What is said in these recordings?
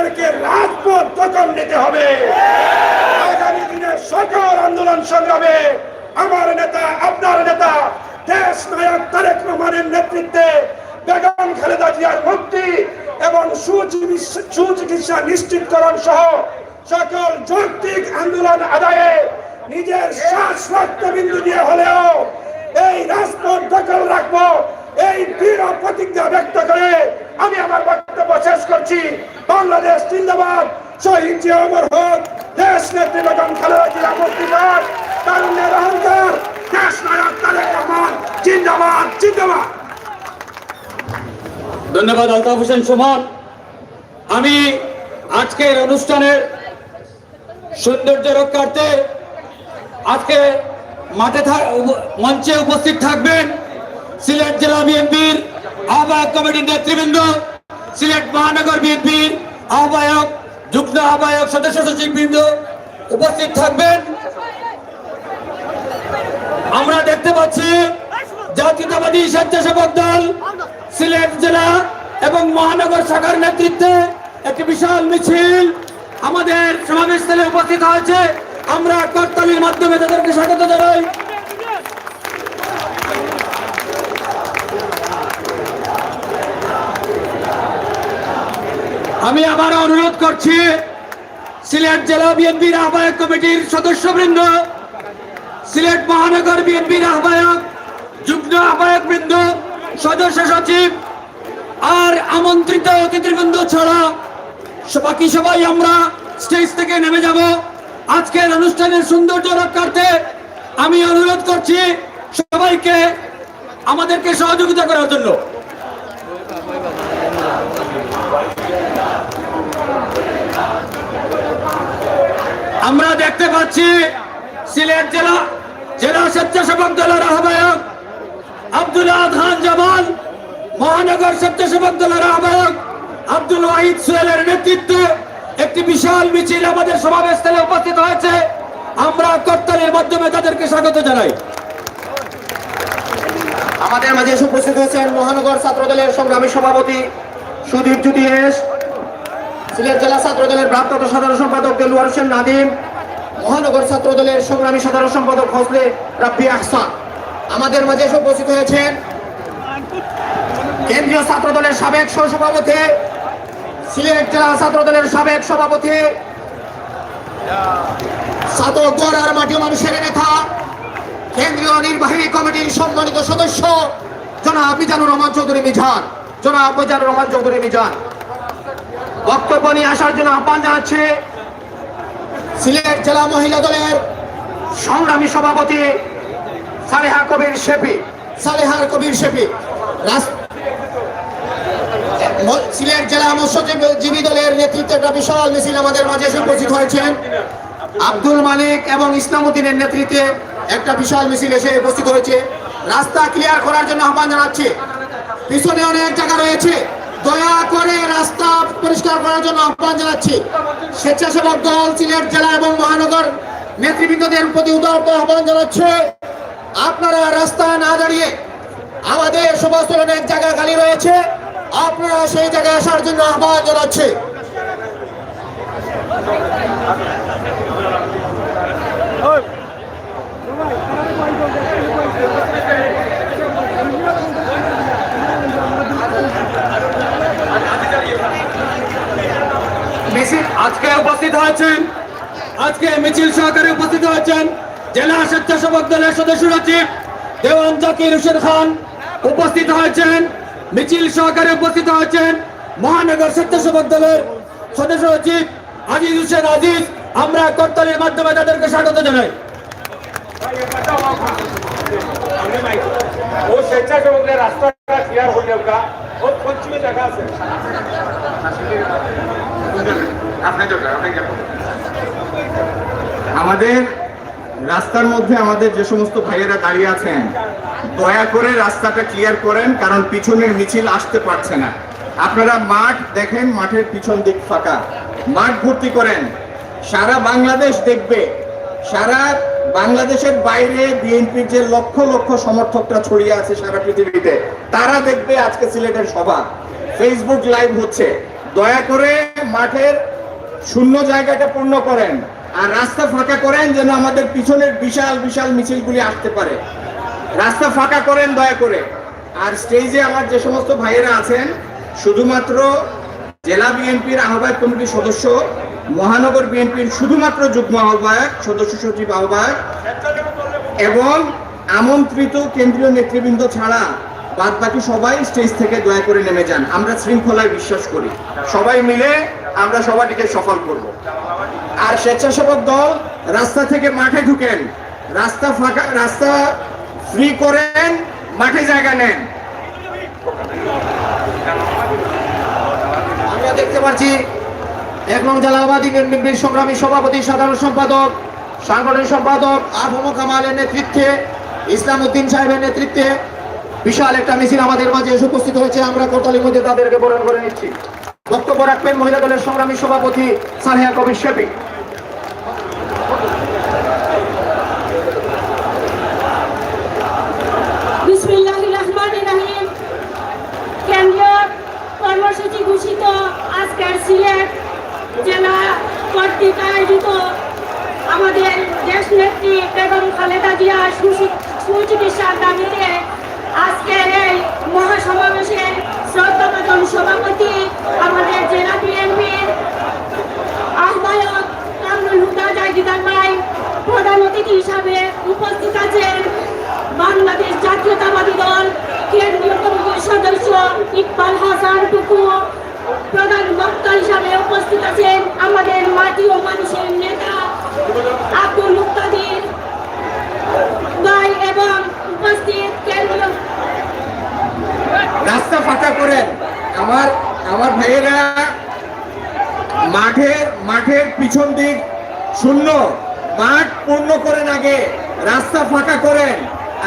আমাদেরকে রাজপথ দখল নিতে হবে। আগামী দিনের সকল আন্দোলন সংগ্রামে আমার নেতা, আপনার নেতা, দেশ নায়ক তারেক রহমানের নেতৃত্বে বেগম খালেদা জিয়ার মুক্তি এবং সুচিকিৎসা নিশ্চিতকরণ সহ সকল যৌক্তিক আন্দোলন আদায়ে নিজের শ্বাস রক্তবিন্দু দিয়ে হলেও এই রাজপথ দখল রাখবো, এই দৃঢ় প্রতিজ্ঞা ব্যক্ত করে আমি আমার বক্তব্য শেষ করছি। বাংলাদেশ জিন্দাবাদ, শহীদ জিয়া অমর হোক, দেশ নেত্রী বেগম খালেদা জিয়া মুক্তিবাদ, তারুণ্যের অহংকার, দেশ নায়ক তারেক রহমান জিন্দাবাদ জিন্দাবাদ। ধন্যবাদ আলতাফ হোসেন সুমন। আমি আজকের অনুষ্ঠানের সৌন্দর্য রক্ষার্থে আজকে মঞ্চে উপস্থিত থাকবেন সিলেট জেলা বিএনপির আহ্বায়ক কমিটির নেতৃবৃন্দ, সিলেট মহানগর বিএনপির আহ্বায়ক, যুগ্ম আহ্বায়ক, সদস্য সচিববৃন্দ উপস্থিত থাকবেন। আমরা দেখতে পাচ্ছি জাতীয়তাবাদী স্বেচ্ছাসেবক দল সিলেট জেলা এবং মহানগর শাখার নেতৃত্বে একটি বিশাল মিছিল আমাদের সমাবেশস্থলে উপস্থিত হয়েছে। আমরা করতালির মাধ্যমে তাদেরকে স্বাগত জানাই। আমি আবার অনুরোধ করছি সিলেট জেলা বিএনপির আহ্বায়ক কমিটির সদস্যবৃন্দ, সিলেট মহানগর বিএনপির আহ্বায়ক, যুগ্ম আহ্বায়ক বৃন্দ, সদস্য সচিব আর আমন্ত্রিত অতিথিবৃন্দ ছাড়া বাকি সবাই আমরা স্টেজ থেকে নেমে যাব। আজকের অনুষ্ঠানের সৌন্দর্য রক্ষার্থে আমি অনুরোধ করছি সবাইকে আমাদেরকে সহযোগিতা করার জন্য। আমরা দেখতে পাচ্ছি সিলেট জেলা স্বেচ্ছাসেবক দলের আহ্বায়ক আব্দুল্লাহ খান জামাল, মহানগর স্বেচ্ছাসেবক দলের আহ্বায়ক আব্দুল ওয়াহিদ সোহেলের নেতৃত্বে একটি বিশাল মিছিল আমাদের সমাবেশস্থলে উপস্থিত হয়েছে। আমরা করতালির মাধ্যমে তাদেরকে স্বাগত জানাই। আমাদের মাঝে উপস্থিত হয়েছেন মহানগর ছাত্র দলের সংগ্রামী সভাপতি সুদীপ জ্যোতি এস, সিলেট জেলা ছাত্র দলের প্রাপ্ত সাধারণ সম্পাদক দেলোয়ার হোসেন নাদিম, মহানগর ছাত্র দলের সংগ্রামী সাধারণ সম্পাদক ফজলে রাব্বি আহসান। আমাদের মাঝে উপস্থিত হয়েছেন কেন্দ্রীয় ছাত্র দলের সাবেক সহসভাপতি, সিলেট জেলা ছাত্র দলের সাবেক সভাপতি, ছাত্রগড় আর মাটি মানুষের নেতা, কেন্দ্রীয় নির্বাহী কমিটির সম্মানিত সদস্য জনাব মিজানুর রহমান চৌধুরী মিজান, বক্তব্য নিয়ে আসার জন্য আহ্বান জানাচ্ছে সিলেট জেলা মহিলা দলের সংগ্রামী সভাপতি সালেহা কবির শেফি। সিলেট জেলা মৎস্যজীবী দলের নেতৃত্বে একটা বিশাল মিছিল আমাদের মাঝে উপস্থিত হয়েছেন। আব্দুল মালিক এবং ইসলামউদ্দিনের নেতৃত্বে একটা বিশাল মিছিল এসে উপস্থিত হয়েছে। রাস্তা ক্লিয়ার করার জন্য আহ্বান জানাচ্ছে। পিছনে অনেক জায়গা রয়েছে, দয়া করে রাস্তা পরিষ্কার করার জন্য আহ্বান জানাচ্ছি। স্বেচ্ছাসেবক দল সিলেট জেলা এবং মহানগর নেতৃবৃন্দদের প্রতি উদারত আহ্বান জানাচ্ছে, আপনারা রাস্তা না দাঁড়িয়ে, আমাদের সমস্ত অনেক জায়গা খালি রয়েছে, আপনারা সেই জায়গায় আসার জন্য আহ্বান জানাচ্ছে। আজকে উপস্থিত হয়েছেন, আজকে মিছিল সহকারে উপস্থিত হয়েছেন জেলা স্বেচ্ছাসেবক দলের সদস্য সচিব দেওয়ান জাকির হোসেন খান, উপস্থিত হয়েছেন মিছিল সহকারে উপস্থিত হয়েছেন মহানগর স্বেচ্ছাসেবক দলের সদস্য সচিব আজিজ হোসেন আজিজ। আমরা করতালির মাধ্যমে তাদেরকে স্বাগত জানাই। ও স্বেচ্ছাসেবকদের রাস্তাটা ক্লিয়ার হয়ে যাবে, ও পশ্চিমে জায়গা আছে। আমাদের রাস্তার মধ্যে আমাদের যে সমস্ত ভাইয়েরা দাঁড়িয়ে আছেন, দয়া করে রাস্তাটা ক্লিয়ার করেন, কারণ পিছনের মিছিল আসতে পারছে না। আপনারা মাঠ দেখেন, মাঠের পিছন দিক ফাঁকা, মাঠ ভর্তি করেন। সারা বাংলাদেশ দেখবে, সারা বাংলাদেশের বাইরে বিএনপির যে লক্ষ লক্ষ সমর্থকরা ছড়িয়ে আছে সারা পৃথিবীতে, তারা দেখবে আজকে সিলেটের সভা। ফেসবুক লাইভ হচ্ছে, দয়া করে মাঠের শূন্য জায়গাটা পূর্ণ করেন আর রাস্তা ফাঁকা করেন যেন আমাদের পিছনের বিশাল বিশাল মিছিলগুলি আসতে পারে। রাস্তা ফাঁকা করেন দয়া করে। আর স্টেজে আমার যে সমস্ত ভাইয়েরা আছেন, শুধুমাত্র জেলা বিএনপির আহ্বায়ক কমিটির সদস্য, মহানগর বিএনপির শুধুমাত্র যুগ্ম আহ্বায়ক, সদস্য সচিব আহ্বায়ক এবং আমন্ত্রিত কেন্দ্রীয় নেতৃবৃন্দ ছাড়া বাদ বাকি সবাই স্টেজ থেকে দয়া করে নেমে যান। আমরা শৃঙ্খলায় বিশ্বাস করি, সবাই মিলে আমরা সবাইকে সফল করব। আর স্বেচ্ছাসেবক দল রাস্তা থেকে মাঠে ঢুকেন, রাস্তা ফাঁকা, রাস্তা ফ্রি করেন, মাঠে জায়গা নেন। আমরা দেখতে পাচ্ছি 1 নং জেলা আবাদী বিএনপির সংগ্রামী সভাপতি, সাধারণ সম্পাদক, সাংগঠনিক সম্পাদক আবু কামালের নেতৃত্বে, ইসলাম উদ্দিন সাহেবের নেতৃত্বে বিশাল একটা মিছিল আমাদের মাঝে এসে উপস্থিত হয়েছে। আমরা কোটালির মধ্যে তাদেরকে বরণ করে নিচ্ছি। বক্তব্য রাখবেন মহিলা দলের সংগ্রামী সভাপতি সালেহা কবির শেফি। বিসমিল্লাহির রহমানির রহিম। কেন্দ্রীয় কর্মসূচি ঘোষিত আজকের সিলেট জেলা কর্তৃক আয়োজিত আমাদের দেশ নেত্রী বেগম খালেদা জিয়া সুচিকিৎসার দাবিতে আজকের এই মহাসমাবেশের শ্রদ্ধাভাজন সভাপতি, আমাদের জেলা বিএনপির আহ্বায়ক কামরুল হুদা জাহিদার ভাই, প্রধান অতিথি হিসাবে উপস্থিত আছেন বাংলাদেশ জাতীয়তাবাদী দল কেন্দ্রীয় কমিটির সদস্য ইকবাল হাসান টুকু, প্রধান বক্তা হিসাবে উপস্থিত আছেন আমাদের মাটি ও মানুষের নেতা আব্দুল মুক্তাদির ভাই এবং উপস্থিত কেন্দ্রীয়। রাস্তা ফাঁকা করেন। আমার ভাইয়েরা, মাঠের পিছন দিক শূন্য, মাঠ পূর্ণ করেন আগে, রাস্তা ফাঁকা করেন।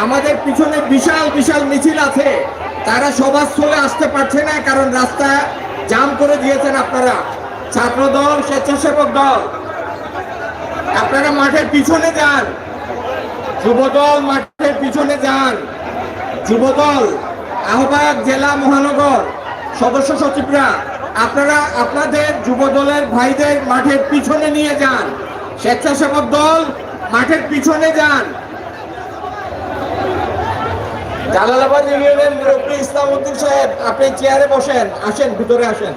আমাদের পিছনে বিশাল বিশাল মিছিল আছে, তারা সভাস্থলে আসতে পারছে না কারণ রাস্তা জাম করে দিয়েছেন আপনারা। ছাত্র দল, স্বেচ্ছাসেবক দল, আপনারা মাঠের পিছনে যান। যুবদল মাঠের পিছনে যান। যুবদল আহ্বায়ক জেলা মহানগর সদস্য সচিবরা, আপনারা আপনাদের যুবদলের ভাইদের মাঠের পিছনে নিয়ে যান। স্বেচ্ছাসেবক দল মাঠের পিছনে যান। জালালাবাদ ইউনিয়নের মুরব্বী ইসলাম উদ্দিন সাহেব, আপনি চেয়ারে বসেন, আসেন ভিতরে আসেন।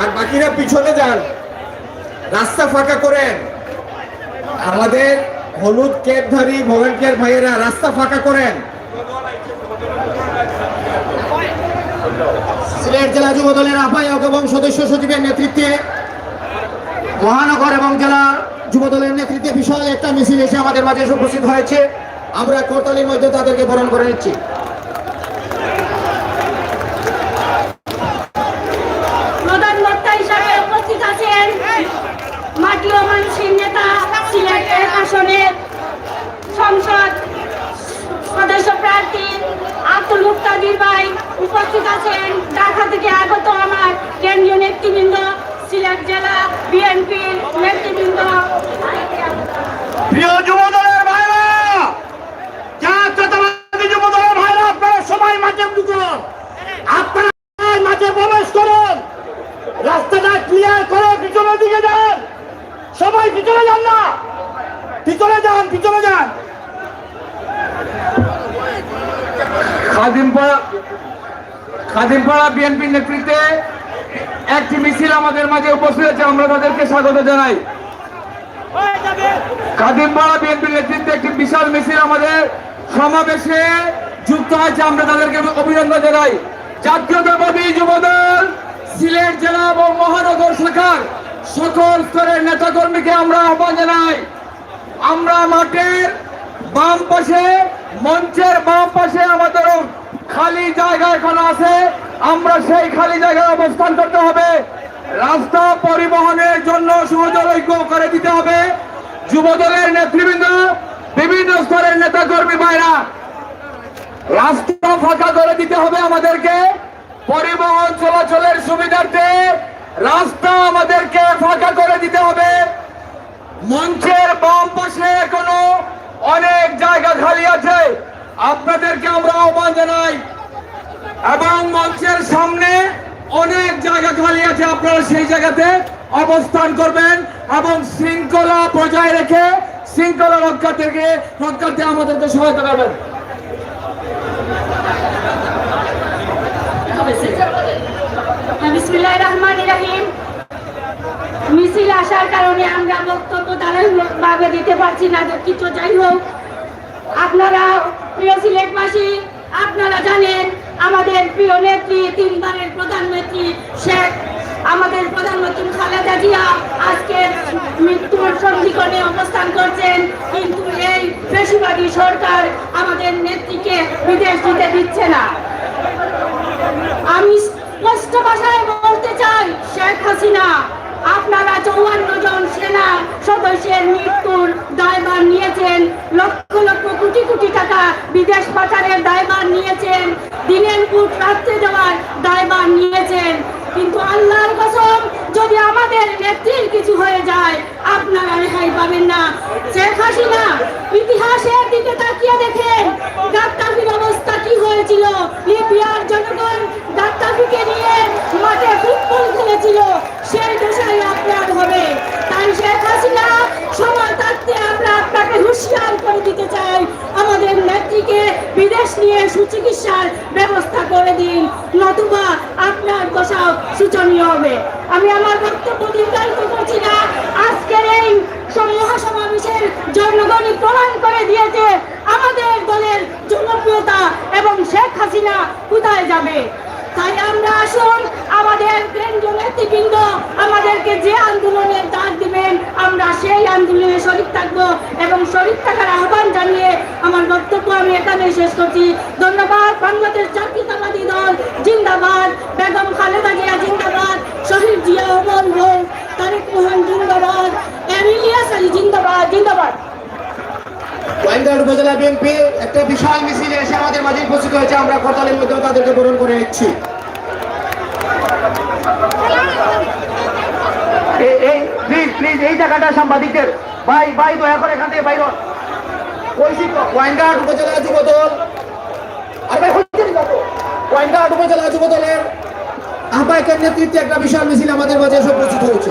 আর বাকিরা পিছনে যান, রাস্তা ফাঁকা করেন। আমাদের হলুদ ক্যাপধারী ভলেন্টিয়ার ভাইয়েরা রাস্তা ফাঁকা করেন। সিলেট জেলা যুব দলের আহ্বায়ক এবং সদস্য সচিবের নেতৃত্বে, মহানগর এবং জেলা যুব দলের নেতৃত্বে বিশাল একটা মিছিল এসে আমাদের মাঝে উপস্থিত হয়েছে। আমরা কোটালির মধ্যে তাদেরকে বরণ করে নিচ্ছি। প্রধান বক্তা হিসাবে উপস্থিত আছেন মাটি ও মানুষের নেতা সিলেট এক আসনের সংসদ সদস্য প্রার্থী আব্দুল মুক্তাদির ভাই, উপস্থিত আছেন ঢাকা থেকে আগত আমার কেন্দ্রীয় নেতৃবৃন্দ, সিলেট জেলা বিএনপির নেতৃবৃন্দ। প্রিয় যুব দলের ভাইরা, জাতীয়তাবাদী যুব দলের ভাইরা, আপনারা সবাই মাঠে ঢুকুন, আপনারা মাঠে প্রবেশ করুন, রাস্তাটা ক্লিয়ার করে পিছনের দিকে যান। সবাই পিছনে যান না, পিছনে যান, পিছনে যান। খাদিমপাড়া বিএনপির নেতৃত্বে একটি মিছিল আমাদের মাঝে উপস্থিত আছে, আমরা তাদেরকে স্বাগত জানাই। খাদিমপাড়া বিএনপির নেতৃত্বে একটি বিশাল মিছিল আমাদের সমাবেশে যুক্ত হয়েছে, আমরা তাদেরকে অভিনন্দন জানাই। জাতীয়তাবাদী যুবদল সিলেট জেলা এবং মহানগর শাখার সকল স্তরের নেতাকর্মীকে আমরা আহ্বান জানাই। আমরা মাঠের বাম পাশে, মঞ্চের বাম পাশে আমাদের খালি জায়গা এখন আছে, আমরা সেই খালি জায়গায় অবস্থান করতে হবে। রাস্তা পরিবহনের জন্য সুযোগ্য করে দিতে হবে। যুবদলের নেতৃবৃন্দ, বিভিন্ন স্তরের নেতা কর্মী ভাইরা, রাস্তা ফাঁকা করে দিতে হবে আমাদেরকে। পরিবহন চলাচলের সুবিধার্থে রাস্তা আমাদেরকে ফাঁকা করে দিতে হবে। মঞ্চের বাম পাশে এখনো অনেক জায়গা খালি আছে, আপনাদেরকে আমরা আহ্বান জানাই। এবং মঞ্চের সামনে অনেক জায়গা খালি আছে, আপনারা সেই জায়গাতে অবস্থান করবেন এবং শৃঙ্খলা বজায় রেখে শৃঙ্খলা রক্ষার্থে আমাদেরকে সহায়তা করবেন। বিসমিল্লাহির রহমানির রহিম। মিছিল আসার কারণে আমরা বক্তব্য ধারাবাহিকভাবে দিতে পারছি না, দুঃখিত। যাই হোক, আপনারা প্রিয় সিলেটবাসী, আপনারা জানেন আমাদের প্রিয় নেত্রী, তিনবারের প্রধানমন্ত্রী আমাদের প্রধানমন্ত্রী খালেদা জিয়া আজকে মৃত্যুর সন্ধিক্ষণে অবস্থান করছেন, কিন্তু এই ফ্যাসিবাদী সরকার আমাদের নেত্রীকে বিদেশ যেতে দিচ্ছে না। আমি স্পষ্ট ভাষায় বলতে চাই, শেখ হাসিনা আপনারা 54 জন সেনা সদস্যের মৃত্যুর দায়ভার নিয়েছেন, লক্ষ লক্ষ কোটি কোটি টাকা বিদেশ পাচারের দায়ভার নিয়েছেন, দিনের পুট রাত্রে দেওয়ার দায়ভার নিয়েছেন, কিন্তু আল্লাহর কসম যদি আমাদের নেত্রীর কিছু হয়ে যায় আপনারা রেহাই পাবেন না। শেখ হাসিনা ইতিহাসের দিকে তাকিয়ে দেখেন গাদ্দাফির অবস্থা কি হয়েছিল। লিবিয়ার জনগণ গাদ্দাফিকে নিয়ে মাঠে ফুটবল খেলেছিল, সেই দেশাই আপনার হবে। তাই শেখ হাসিনা সময় থাকতে আমরা আপনাকে হুঁশিয়ার করে দিতে চাই, আমাদের নেত্রীকে বিদেশ নিয়ে সুচিকিৎসার ব্যবস্থা করে দিন, নতুবা আপনার দশাও শোচনীয় হবে। আমি আমার বক্তব্য দীর্ঘায়িত করছি না। আজকের এই মহাসমাবেশের জনগণই প্রমাণ করে দিয়েছে আমাদের দলের জনপ্রিয়তা এবং শেখ হাসিনা কোথায় যাবে। তাই আমরা আসুন, আমাদের কেন্দ্রীয় নেতৃবৃন্দ আমাদেরকে যে আন্দোলনের ডাক দিবেন আমরা সেই আন্দোলনে শরীক থাকব এবং শরীক থাকার আহ্বান জানিয়ে আমার বক্তব্য আমি এখানে শেষ করছি। ধন্যবাদ। বাংলাদেশ জাতীয়তাবাদী দল জিন্দাবাদ, বেগম খালেদা জিয়া জিন্দাবাদ, শহীদ জিয়া অমর হোক, তারেক রহমান জিন্দাবাদ, ইলিয়াস আলী জিন্দাবাদ। জিন্দাবাদ। গোয়েন্দার উপজেলা বিএনপি একটা বিশাল মিছিলে এসে আমাদের মাঝে উপস্থিত হয়েছে, আমরা করতালের মধ্যে তাদেরকে বরণ করে নিচ্ছি। প্লিজ এই জায়গাটা সাংবাদিকদের ভাই দয়া করে এখান থেকে বাইর হন। গোয়েন্দার উপজেলা যুবদল গোয়েন্দার উপজেলা যুবদলের আহ্বায়কের নেতৃত্বে একটা বিশাল মিছিল আমাদের মাঝে এসে উপস্থিত হয়েছে।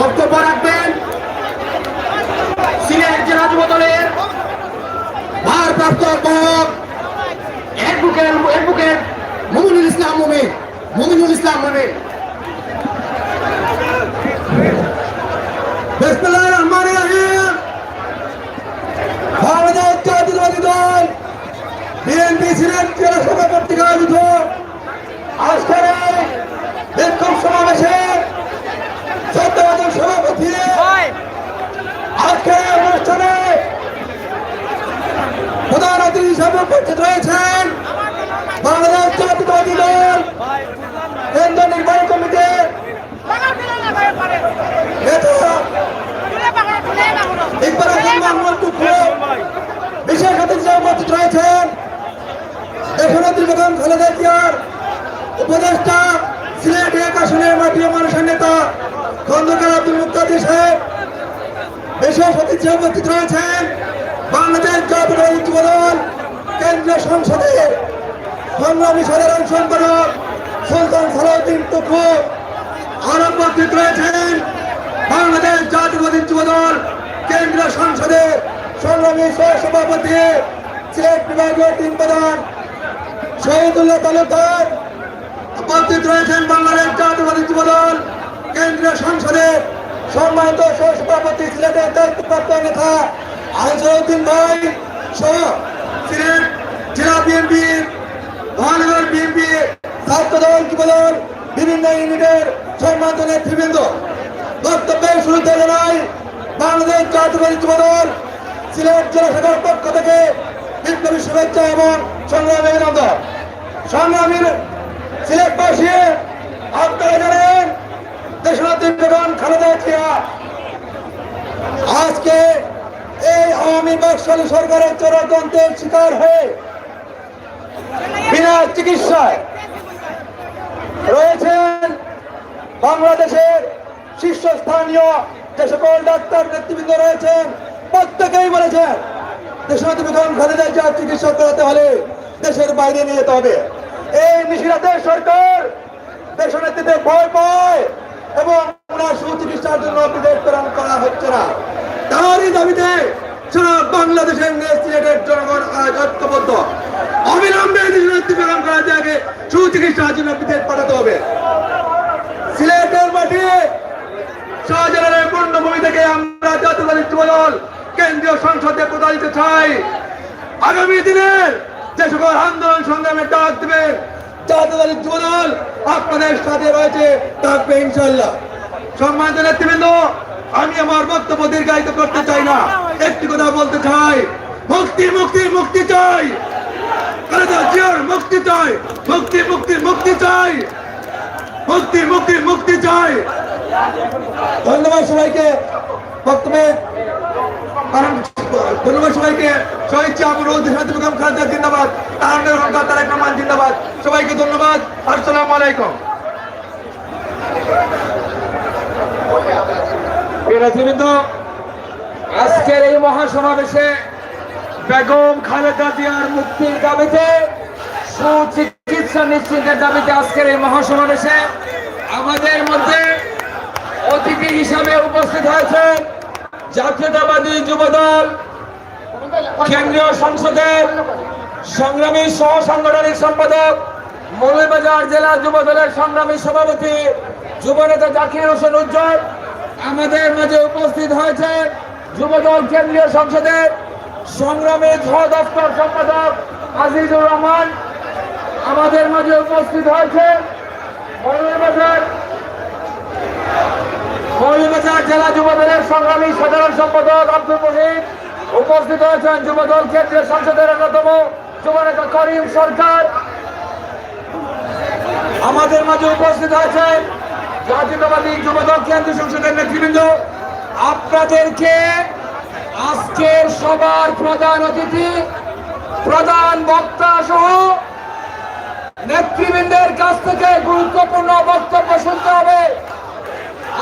বক্তব্য রাখবেন সিলেট জেলা যুবদলের ভারপ্রাপ্ত আহ্বায়ক অ্যাডভোকেট মুমিনুল ইসলাম মুমিন। বিসমিল্লাহির রহমানির রহিম। বাংলাদেশ জাতীয়তাবাদী দল বিএনপি সিলেট জেলা শাখা কর্তৃক আয়োজিত আজকের এই বিক্ষোভ সমাবেশে শ্রদ্ধাভাজন সভাপতি আজকের অনুষ্ঠানে প্রধান অতিথি হিসেবে উপস্থিত রয়েছেন বাংলাদেশ জাতীয়তাবাদী দল কেন্দ্র নির্বাহী কমিটির নেতা ইকবাল হোসেন মাহমুদ টুকু, বিশেষ অতিথি হিসেবে উপস্থিত রয়েছেন দেশনেত্রী বেগম খালেদা জিয়ার উপদেষ্টা, সিলেট এক আসনের মাটি ও মানুষের নেতা খন্দকার আব্দুল মুক্তাদির সাহেব। বিশেষ অতিথি হিসেবে উপস্থিত রয়েছেন বাংলাদেশ জাতীয়তাবাদী যুবদল কেন্দ্রীয় সংসদের সংগ্রামী সাধারণ সম্পাদক সুলতান সালাউদ্দিন টুকু। আরো উপস্থিত রয়েছেন বাংলাদেশ জাতীয়তাবাদী যুবদল কেন্দ্রীয় সংসদের সংগ্রামী সহসভাপতি সিলেট বিভাগীয় টিম প্রধান শহীদুল্লাহ তালুকদার। উপস্থিত রয়েছেন বাংলাদেশ জাতীয়তাবাদী যুবদল কেন্দ্রীয় সংসদের সম্মানিত সহসভাপতি সিলেটের দায়িত্বপ্রাপ্ত নেতা আনসারউদ্দিন ভাই সহ সিলেট জেলা বিএনপির, মহানগর বিএনপি, ছাত্রদল, যুবদল, বিভিন্ন ইউনিটের সম্মানিত নেতৃবৃন্দ। বক্তব্যের শুরুতে জানাই বাংলাদেশ জাতীয়তাবাদী যুবদল সিলেট জেলা শাখার পক্ষ থেকে বিপ্লবী শুভেচ্ছা এবং সংগ্রামী অভিনন্দন। সংগ্রামীর সিলেটবাসী, আপনারা জানেন দেশনেত্রী বেগম খালেদা জিয়া আজকে এই আওয়ামী বাকশালী সরকারের চোরাতন্ত্রের শিকার হয়ে বিনা চিকিৎসায় রয়েছেন। বাংলাদেশের শীর্ষস্থানীয় যে সকল ডাক্তার নেতৃবৃন্দ রয়েছেন প্রত্যেকেই বলেছেন দেশনেত্রী বেগম খালেদা জিয়ার চিকিৎসা করাতে হলে দেশের বাইরে নিয়ে যেতে হবে। এই নিশিরাতের সরকার দেশনেত্রীতে ভয় পায় এবং ওনার সুচিকিৎসার জন্য বিদেশ প্রেরণ করা হচ্ছে না। তারই দাবিতে সারা বাংলাদেশের সিলেটের জনগণ আজ ঐক্যবদ্ধ। অবিলম্বে দেশনেত্রী বেগম খালেদা জিয়াকে সুচিকিৎসার জন্য বিদেশ পাঠাতে হবে। সিলেটের মাটি শাহজালালের পূর্ণভূমি থেকে আমরা জাতীয়তাবাদী যুবদল কেন্দ্রীয় সংসদে প্রচারিত চাই। আগামী দিনের যে সকল আন্দোলন সংগ্রামে ডাক দেবেন জাতীয়তাবাদী যুবদল আপনাদের সাথে রয়েছে, থাকবে ইনশাল্লাহ। সম্মানিত নেতৃবৃন্দ, আমি আমার বক্তব্য দীর্ঘায়িত করতে চাই না, একটি কথা বলতে চাই। মুক্তি মুক্তি মুক্তি চাই, খালেদা জিয়ার মুক্তি চাই, মুক্তি মুক্তি মুক্তি চাই, মুক্তি মুক্তি মুক্তি চাই। ধন্যবাদ সবাইকে বক্তব্যে ধন্যবাদ সবাইকে। শহীদ আবুল দেশনেত্রী বেগম খালেদা জিন্দাবাদ, তারেক রহমান জিন্দাবাদ। সবাইকে ধন্যবাদ। আসসালামু আলাইকুম। নেতৃবৃন্দ, আজকের এই মহাসমাবেশে বেগম খালেদা জিয়ার মুক্তির দাবিতে, সুচিকিৎসা নিশ্চিতের দাবিতে আজকের এই মহাসমাবেশে আমাদের মধ্যে অতিথি হিসাবে উপস্থিত হয়েছেন জাতীয়তাবাদী যুবদল কেন্দ্রীয় সংসদের সংগ্রামী সহ সাংগঠনিক সম্পাদক, মৌলভীবাজার জেলা যুবদলের সংগ্রামী সভাপতি যুবনেতা জাকির হোসেন উজ্জ্বল। আমাদের মাঝে উপস্থিত হয়েছেন যুবদল কেন্দ্রীয় সংসদের সংগ্রামী সহ দপ্তর সম্পাদক আজিজুর রহমান। আমাদের মাঝে উপস্থিত হয়েছেন মৌলভীবাজার জেলা যুবদলের সংগ্রামী সাধারণ সম্পাদক আব্দুল মহিদ। উপস্থিত হয়েছেন যুবদল কেন্দ্রীয় সংসদের অন্যতম যুবনেতা করিম সরকার। আমাদের মাঝে উপস্থিত হয়েছেন জাতীয়তাবাদী যুবদল কেন্দ্রীয় সংসদের নেতৃবৃন্দ। আপনাদেরকে আজকের সবার প্রধান অতিথি, প্রধান বক্তা সহ নেতৃবৃন্দের কাছ থেকে গুরুত্বপূর্ণ বক্তব্য শুনতে হবে।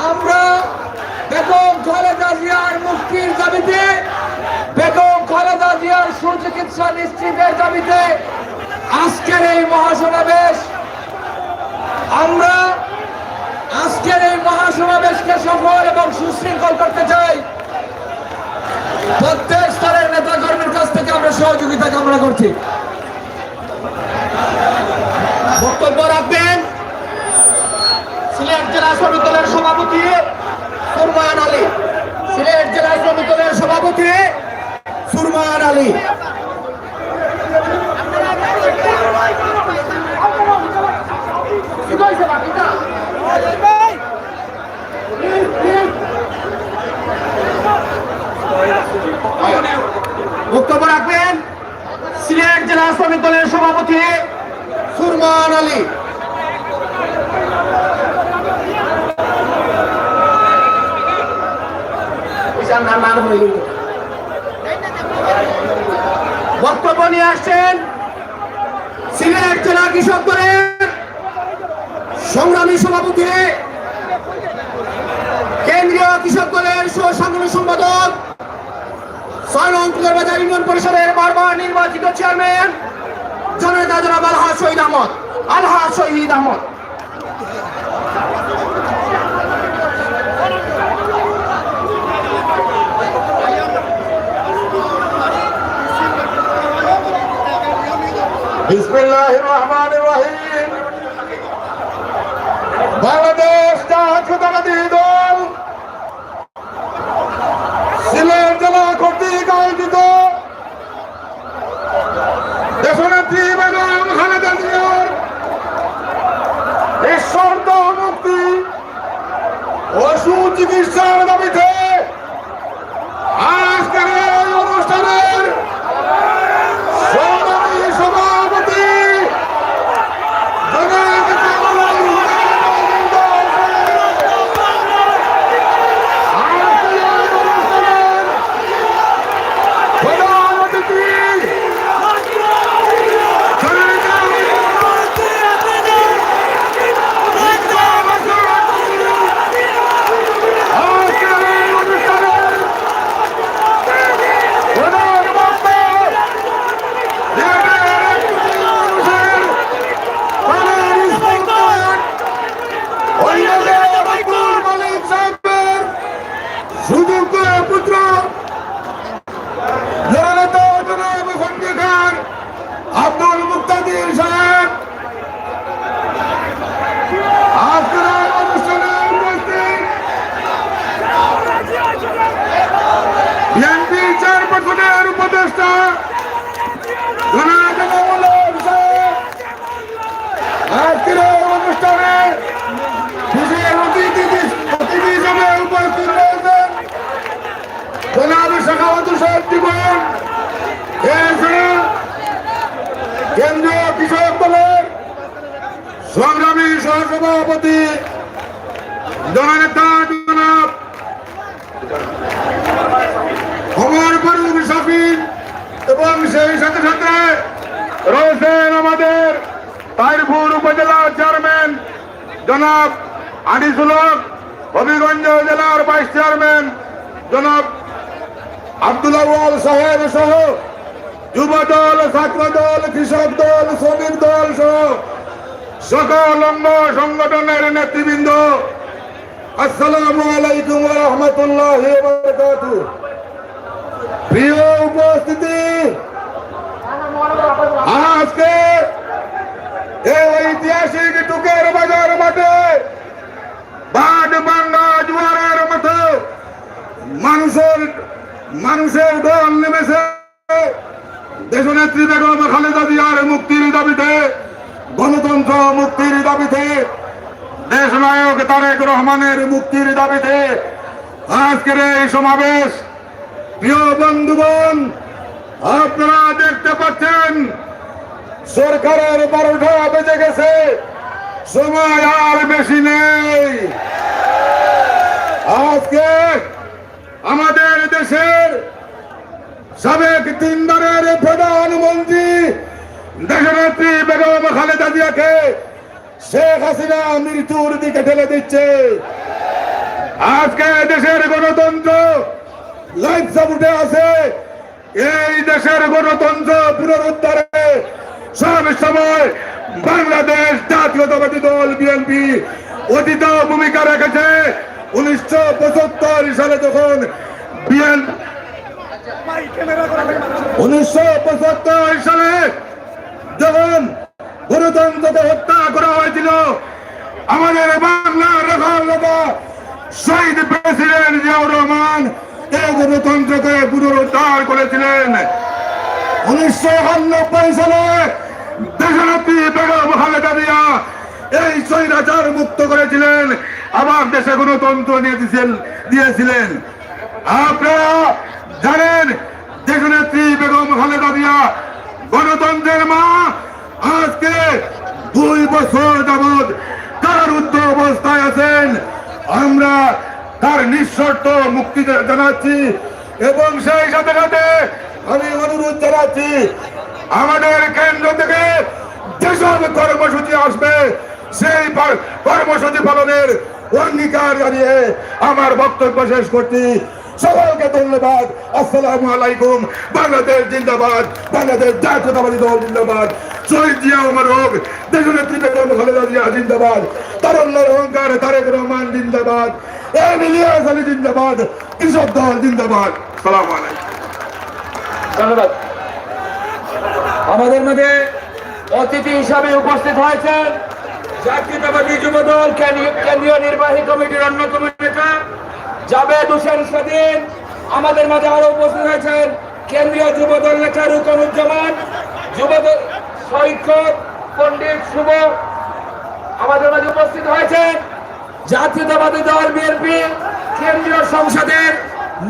আমরা বেগম খালেদা জিয়ার মুক্তির দাবিতে, বেগম খালেদা জিয়ার সুচিকিৎসা নিশ্চিতের দাবিতে আজকের এই মহাসমাবেশ, আমরা আজকের এই মহাসমাবেশকে সফল এবং সুশৃঙ্খল করতে চাই। প্রত্যেক স্তরের নেতা কর্মীর কাছ থেকে আমরা সহযোগিতা কামনা করছি। বক্তব্য রাখবেন সিলেট জেলা শ্রমিক দলের সভাপতি সুরমান আলী। সিলেট জেলা শ্রমিক দলের সভাপতি সুরমান আলী। বক্তব্য রাখবেন সিলেট জেলা শ্রমিক দলের সভাপতি সুরমান আলী। বক্তব্য নিয়ে আসছেন সিলেট জেলা কৃষক দলের সংগ্রামী সভাপতি, কেন্দ্রীয় কৃষক দলের সহ সাংগঠনিক সম্পাদক, ৬ নং বাজার ইউনিয়ন পরিষদের বারবার নির্বাচিত চেয়ারম্যান জননেতা জনাব আলহাজ শহীদ আহমদ। আলহাজ শহীদ আহমদ। বিসমিল্লাহির রহমানির রহিম। বাংলাদেশ জাতীয়তাবাদী দল সিলেট জেলা কর্তৃক আয়োজিত দেশনেত্রী বেগম খালেদা জিয়ার নিঃশর্ত মুক্তি ও সুচিকিৎসার দাবিতে আজকের এই অনুষ্ঠানের সংগ্রামী সভাপতি জনাব কামাল হোসেন আজকের এই অনুষ্ঠানের প্রধান অতিথি জনাব কেন্দ্রীয় কৃষক দলের সংগ্রামী সহসভাপতি জননেতা জনাব ওমর ফারুক শফিক এবং সেই সাথে সাথে রয়েছেন আমাদের তাইরপুর উপজেলা চেয়ারম্যান জনাব আনিসুল হক, হবিগঞ্জ জেলার ভাইস চেয়ারম্যান জনাব আব্দুল আউয়াল সাহেব সহ যুব দল, ছাত্র দল, কৃষক দল, শ্রমিক দল সহ সকল অঙ্গ সংগঠনের নেতৃবৃন্দ, আসসালামু আলাইকুম ওয়া রাহমাতুল্লাহি ওয়া বারাকাতুহু। প্রিয় উপস্থিতি, আজকে এই ঐতিহাসিক টুকের বাজার মাঠে বাদ বাংলা জোয়ারের মতো মানুষের ঢল নেমেছে দেশনেত্রী বেগম খালেদা জিয়ার মুক্তির দাবিতে, গণতন্ত্র মুক্তির দাবিতে, দেশ নায়ক তারেক রহমানের মুক্তির দাবিতে আজকের এই সমাবেশ। প্রিয় বন্ধুগণ, আপনারা দেখতে পাচ্ছেন সরকারের 12টা বেজে গেছে, সময় আর বেশি নেই। আজকে আমাদের দেশের সাবেক 3 বারের প্রধানমন্ত্রী দেশনেত্রী বেগম খালেদা জিয়াকে শেখ হাসিনা মৃত্যুর দিকে ঠেলে দিচ্ছে। আজকে দেশের গণতন্ত্র লাইফ উঠে আছে। এই দেশের গণতন্ত্র পুনরুদ্ধারে সব সময় বাংলাদেশ জাতীয়তাবাদী দল বিএনপি অতীত ভূমিকা রেখেছে। 1975 সালে যখন 1975 সালে যখন গণতন্ত্রকে হত্যা করা হয়েছিল, আমাদের বাংলার নেতা শহীদ প্রেসিডেন্ট জিয়াউর রহমান এই গণতন্ত্রকে পুনরুদ্ধার করেছিলেন। 1991 সালে দেশনেত্রী বেগম খালেদা জিয়া এই স্বৈরাচার মুক্ত করেছিলেন, আবার দেশে গণতন্ত্র দিয়েছিলেন। আপনারা জানেন দেশনেত্রী বেগম খালেদা জিয়া গণতন্ত্রের মা। আজকে 2 বছর যাবৎ কারারুদ্ধ অবস্থায় আছেন। আমরা তার নিঃশর্ত মুক্তি জানাচ্ছি এবং সেই সাথে সাথে আমি অনুরোধ জানাচ্ছি আমাদের কেন্দ্র থেকে যেসব কর্মসূচি আসবে সেই কর্মসূচি পালনের অঙ্গীকার জানিয়ে আমার বক্তব্য শেষ করছি। সকলকে ধন্যবাদ। আসসালামু আলাইকুম। বাংলাদেশ জিন্দাবাদ, বাংলাদেশ জাতীয়তাবাদী দল জিন্দাবাদ, শহীদ জিয়া ওমর হক, দেশনেত্রী বেগম খালেদা জিয়া জিন্দাবাদ, তারুণ্যের অহংকার তারেক রহমান জিন্দাবাদ, ইলিয়াস আলী জিন্দাবাদ, কৃষক দল জিন্দাবাদ। আসসালামু আলাইকুম। ধন্যবাদ। আমাদের মধ্যে অতিথি হিসাবে উপস্থিত হয়েছেন জাতীয়তাবাদী যুবদল কেন্দ্রীয় নির্বাহী কমিটির অন্যতম নেতা জাবেদ হোসেন স্বাধীন। আমাদের মাঝে আরো উপস্থিত হয়েছেন কেন্দ্রীয় যুবদল নেতা রুকনুজ্জামান, যুবদল সৈকত পণ্ডিত শুভ। আমাদের মাঝে উপস্থিত হয়েছেন জাতীয়তাবাদী দল বিএনপি কেন্দ্রীয় সংসদের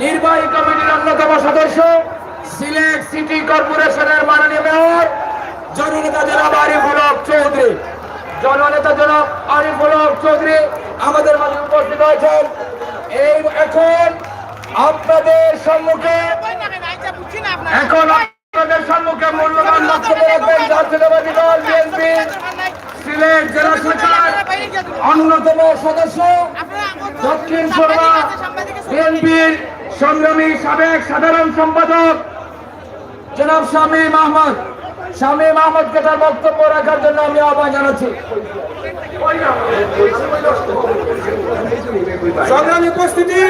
নির্বাহী কমিটির অন্যতম সদস্য, সিলেট সিটি কর্পোরেশনের মাননীয় মেয়র জননেতা জনাব আরিফুল হক চৌধুরী। জননেতা জনাব আরিফুল হক চৌধুরী আমাদের মাঝে উপস্থিত হয়েছেন। এই এখন আপনাদের সম্মুখে মূল্যবান বক্তব্য রাখবেন জাতীয়তাবাদী দল বিএনপি সিলেট জেলা শাখার অন্যতম সদস্য, দক্ষিণ সুরমা বিএনপির সংগ্রামী সাবেক সাধারণ সম্পাদক জনাব শামীম আহমদ। শামীম আহমদকে তার বক্তব্য রাখার জন্য আমি আহ্বান জানাচ্ছি। সংগ্রামী উপস্থিতি,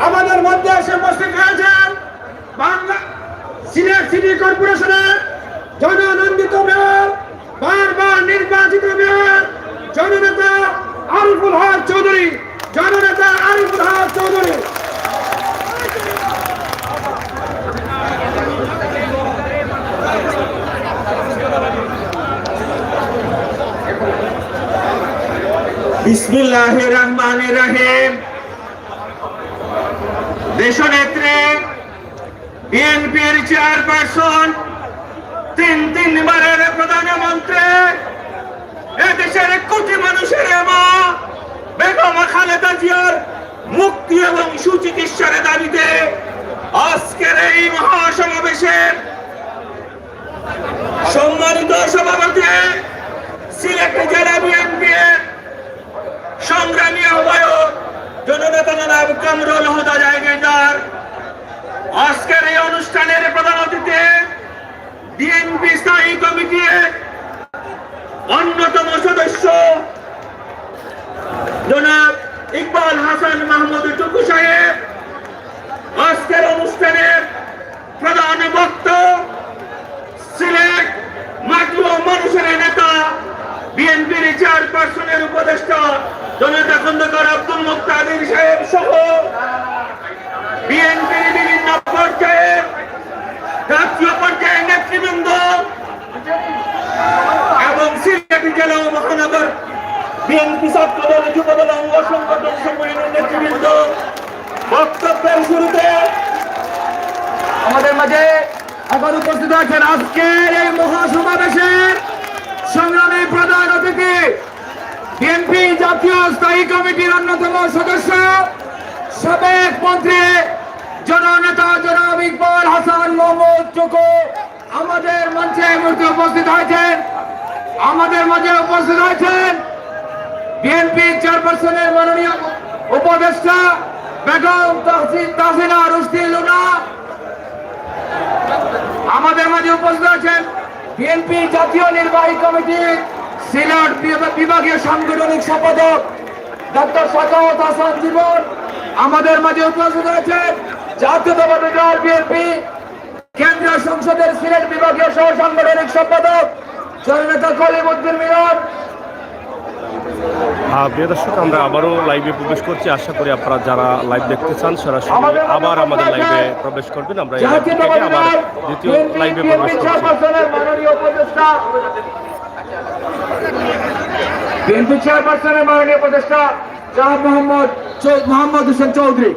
আমাদের মধ্যে এসে উপস্থিত হয়েছেন বাংলা সিলেট সিটি কর্পোরেশনের জননন্দিত মেয়র, বারবার নির্বাচিত মেয়র জননেতা আরিফুল হক চৌধুরী। জননেতা আরিফুল হক চৌধুরী। বিসমিল্লাহির রহমানির রহিম। দেশনেত্রী বিএনপির চেয়ারপারসন 3 বারের প্রধানমন্ত্রী এদেশের কোটি মানুষের মা বেগম খালেদা জিয়ার মুক্তি এবং সুচিকিৎসার দাবিতে আজকের এই মহাসমাবেশে সম্মানিত সভাপতি সিলেট জেলা বিএনপির সংগ্রামী আহ্বায়ক জননেতা জনাব কামরুল হুদা জায়গাদার, আজকের এই অনুষ্ঠানের প্রধান অতিথি বিএনপি স্থায়ী কমিটির অন্যতম সদস্য জনাব ইকবাল হাসান মাহমুদ টুকু সাহেব, আজকের অনুষ্ঠানের প্রধান বক্তা সিলেট মাটি ও মানুষের নেতা বিএনপির চেয়ারপারসনের উপদেষ্টা জনতা খন্দকার আব্দুল মুক্তাদির সাহেব সহ বিএনপির বিভিন্ন পর্যায়ের জাতীয় পর্যায়ের নেতৃবৃন্দ এবং সিলেট জেলা ও মহানগর বিএনপি ছাত্রদল যুবদল অঙ্গ সংগঠন সম্মেলনের নেতৃবৃন্দ, বক্তব্যের শুরুতে আমাদের মাঝে এখন উপস্থিত আছেন আজকের এই মহাসমাবেশের সংগ্রামী প্রধান অতিথি বিএনপি জাতীয় স্থায়ী কমিটির অন্যতম সদস্য সাবেক মন্ত্রী জননেতা জনাব ইকবাল হাসান মাহমুদ টুকু আমাদের মঞ্চে এই মুহূর্তে উপস্থিত হয়েছেন। আমাদের মাঝে উপস্থিত হয়েছেন বিএনপি চেয়ারপারসনের মাননীয় উপদেষ্টা বেগম তাহসিনা রুশদি লুনা। আমাদের মাঝে উপস্থিত আছেন বিএনপি জাতীয় নির্বাহী কমিটির সিলেট বিভাগীয় সাংগঠনিক সম্পাদক ডক্টর সাখাওয়াত হাসান জীবন। আমাদের মাঝে উপস্থিত আছেন জাতীয়তাবাদী দল বিএনপি কেন্দ্রীয় সংসদের সিলেট বিভাগীয় সহ সাংগঠনিক সম্পাদক জননেতা কলিম উদ্দিন মিলন। প্রিয় দর্শক, আমরা আবারও লাইভে প্রবেশ করছি। আশা করি আপনারা যারা লাইভ দেখতে চান সরাসরি আবার আমাদের লাইভে প্রবেশ করবেন। আমরা এই লাইভ থেকে আবার দ্বিতীয় লাইভে প্রবেশ করছি। বিএনপি চেয়ারপারসনের মাননীয় উপদেষ্টা জনাব মোহাম্মদ হোসেন চৌধুরী।